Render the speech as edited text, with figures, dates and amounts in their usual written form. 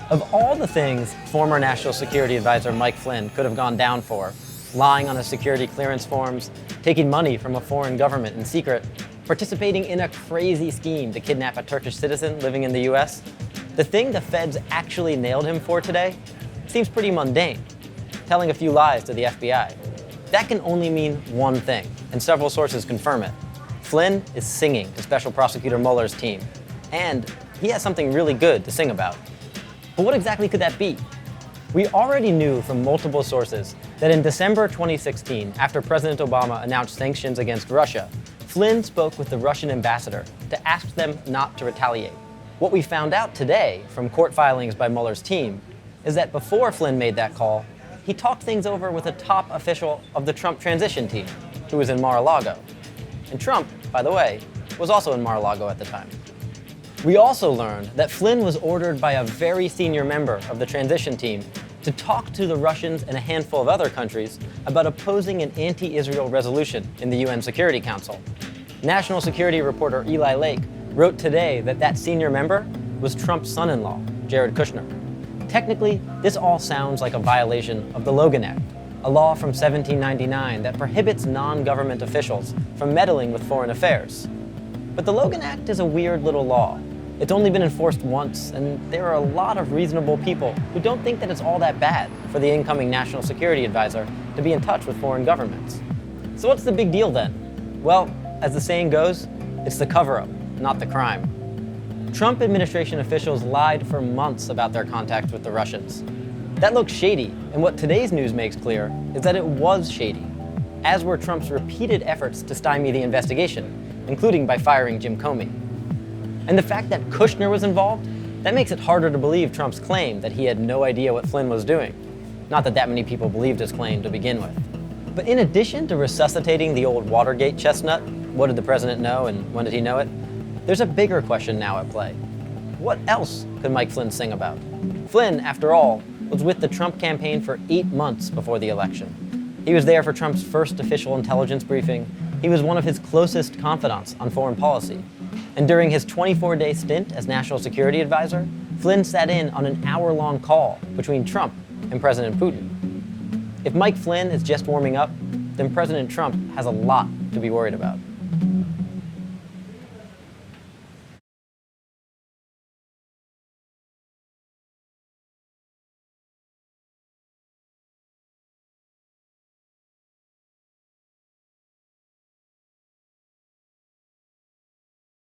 Of all the things former National Security Advisor Mike Flynn could have gone down for, lying on his security clearance forms, taking money from a foreign government in secret, participating in a crazy scheme to kidnap a Turkish citizen living in the US, the thing the feds actually nailed him for today seems pretty mundane, telling a few lies to the FBI. That can only mean one thing, and several sources confirm it. Flynn is singing to Special Prosecutor Mueller's team, and he has something really good to sing about. But what exactly could that be? We already knew from multiple sources that in December 2016, after President Obama announced sanctions against Russia, Flynn spoke with the Russian ambassador to ask them not to retaliate. What we found out today from court filings by Mueller's team is that before Flynn made that call, he talked things over with a top official of the Trump transition team, who was in Mar-a-Lago. And Trump, by the way, was also in Mar-a-Lago at the time. We also learned that Flynn was ordered by a very senior member of the transition team to talk to the Russians and a handful of other countries about opposing an anti-Israel resolution in the UN Security Council. National security reporter Eli Lake wrote today that that senior member was Trump's son-in-law, Jared Kushner. Technically, this all sounds like a violation of the Logan Act, a law from 1799 that prohibits non-government officials from meddling with foreign affairs. But the Logan Act is a weird little law. It's only been enforced once, and there are a lot of reasonable people who don't think that it's all that bad for the incoming National Security Advisor to be in touch with foreign governments. So what's the big deal then? Well, as the saying goes, it's the cover-up, not the crime. Trump administration officials lied for months about their contacts with the Russians. That looks shady, and what today's news makes clear is that it was shady, as were Trump's repeated efforts to stymie the investigation, including by firing Jim Comey. And the fact that Kushner was involved, that makes it harder to believe Trump's claim that he had no idea what Flynn was doing. Not that many people believed his claim to begin with. But in addition to resuscitating the old Watergate chestnut, what did the president know and when did he know it? There's a bigger question now at play. What else could Mike Flynn sing about? Flynn, after all, was with the Trump campaign for 8 months before the election. He was there for Trump's first official intelligence briefing. He was one of his closest confidants on foreign policy. And during his 24-day stint as National Security Advisor, Flynn sat in on an hour-long call between Trump and President Putin. If Mike Flynn is just warming up, then President Trump has a lot to be worried about.